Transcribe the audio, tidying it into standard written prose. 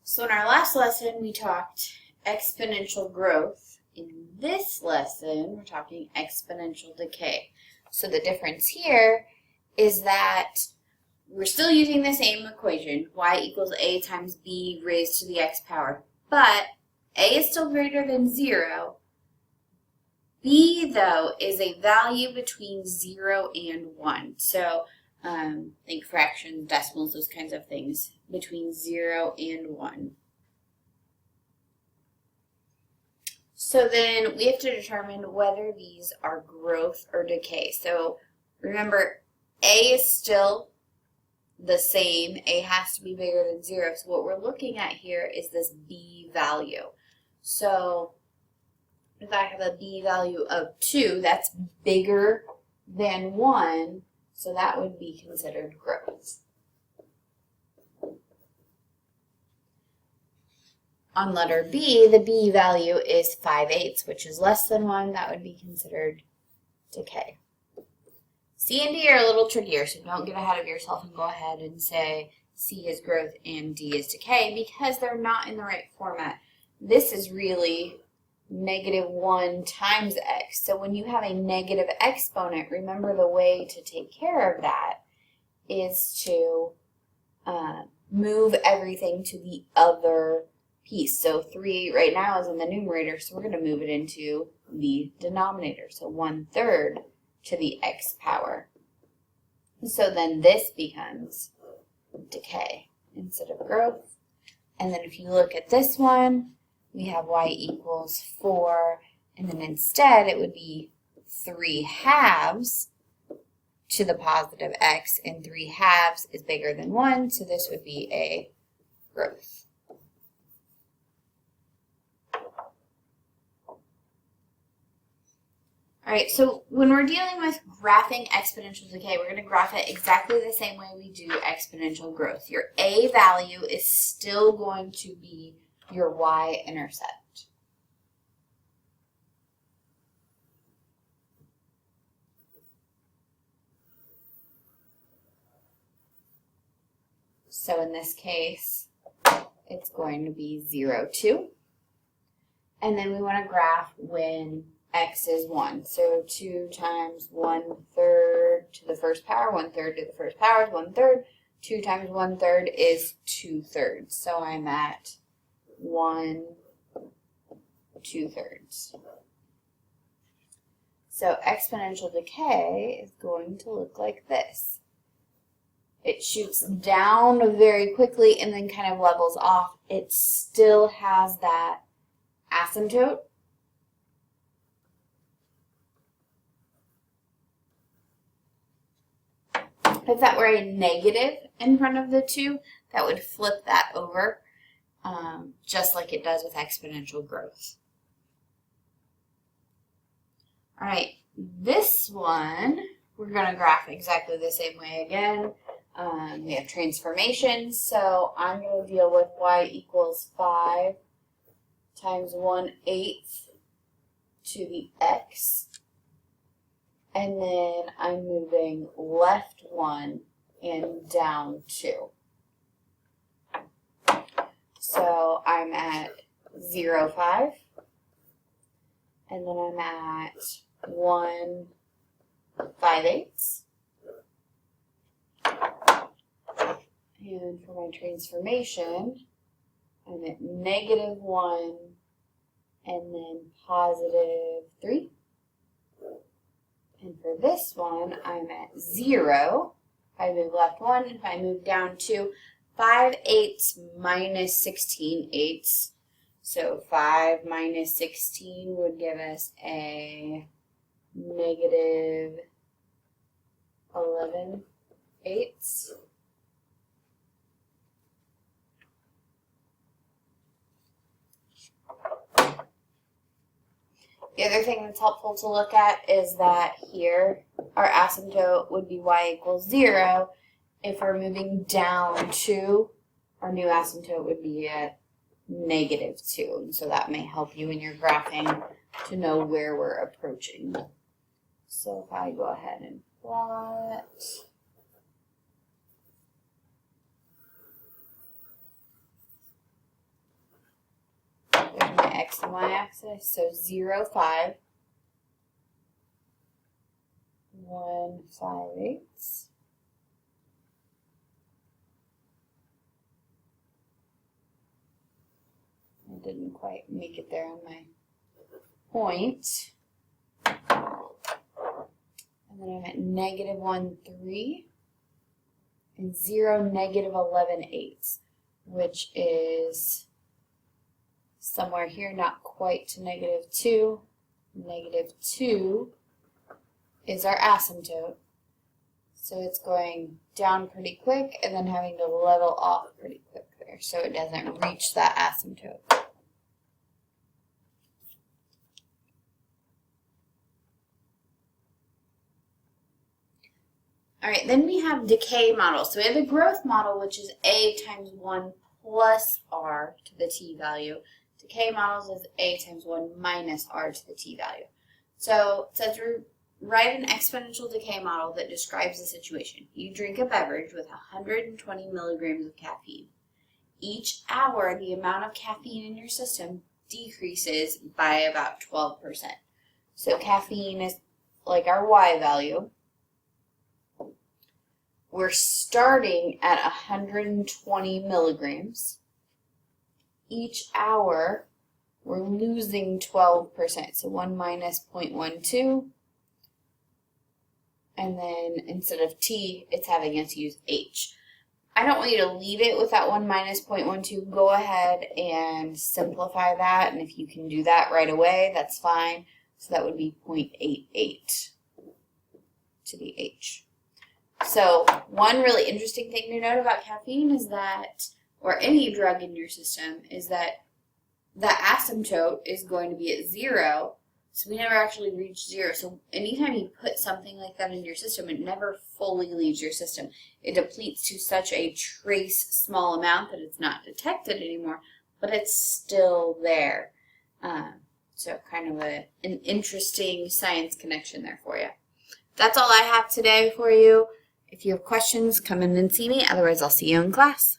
So in our last lesson, we talked exponential growth. In this lesson, we're talking exponential decay. So the difference here is that we're still using the same equation, y equals a times b raised to the x power, but a is still greater than 0. B, though, is a value between 0 and 1. So think fractions, decimals, those kinds of things, between 0 and 1. So then we have to determine whether these are growth or decay. So remember, A is still the same. A has to be bigger than 0. So what we're looking at here is this B value. So if I have a B value of 2, that's bigger than 1, so that would be considered growth. On letter B, the B value is 5/8, which is less than 1. That would be considered decay. C and D are a little trickier, so don't get ahead of yourself and go ahead and say C is growth and D is decay, because they're not in the right format. This is really -1 times x. So when you have a negative exponent, remember the way to take care of that is to move everything to the other piece. So 3 right now is in the numerator, so we're going to move it into the denominator. So 1/3 to the x power. So then this becomes decay instead of growth. And then if you look at this one, we have y equals 4, and then instead it would be 3/2 to the positive x, and 3/2 is bigger than 1, so this would be a growth. All right, so when we're dealing with graphing exponential decay, we're going to graph it exactly the same way we do exponential growth. Your A value is still going to be your y-intercept. So in this case, it's going to be 0, 2. And then we want to graph when x is 1. So 2 times 1/3 to the first power, 1/3 to the first power is 1/3. 2 times 1/3 is 2/3. So I'm at 1 2/3. So exponential decay is going to look like this. It shoots down very quickly and then kind of levels off. It still has that asymptote. If that were a negative in front of the 2, that would flip that over. Just like it does with exponential growth. All right, this one, we're going to graph exactly the same way again. We have transformations, so I'm going to deal with y equals 5 times 1/8 to the x. And then I'm moving left 1 and down 2. So I'm at 0, 5, and then I'm at 1 5/8. And for my transformation, I'm at -1 and then +3. And for this one, I'm at 0. If I move left 1, if I move down 2, 5/8 minus 16/8. So 5 minus 16 would give us a -11/8. The other thing that's helpful to look at is that here our asymptote would be y equals 0. If we're moving down 2, our new asymptote would be at -2. And so that may help you in your graphing to know where we're approaching. So if I go ahead and plot, x and y axis. So 0, 5, 1, 5/8. I didn't quite make it there on my point. And then I'm at -1, 3, and 0, -11/8, which is somewhere here, not quite to -2. -2 is our asymptote. So it's going down pretty quick and then having to level off pretty quick there so it doesn't reach that asymptote. All right, then we have decay model. So we have the growth model, which is a times 1 plus r to the t value. Decay models is a times 1 minus r to the t value. So it says write an exponential decay model that describes the situation. You drink a beverage with 120 milligrams of caffeine. Each hour, the amount of caffeine in your system decreases by about 12%. So caffeine is like our y value. We're starting at 120 milligrams. Each hour, we're losing 12%. So 1 minus 0.12. And then instead of t, it's having us use h. I don't want you to leave it with that 1 minus 0.12. Go ahead and simplify that. And if you can do that right away, that's fine. So that would be 0.88 to the h. So one really interesting thing to note about caffeine is that, or any drug in your system, is that the asymptote is going to be at 0. So we never actually reach 0. So anytime you put something like that in your system, it never fully leaves your system. It depletes to such a trace small amount that it's not detected anymore, but it's still there. So kind of an interesting science connection there for you. That's all I have today for you. If you have questions, come in and see me. Otherwise, I'll see you in class.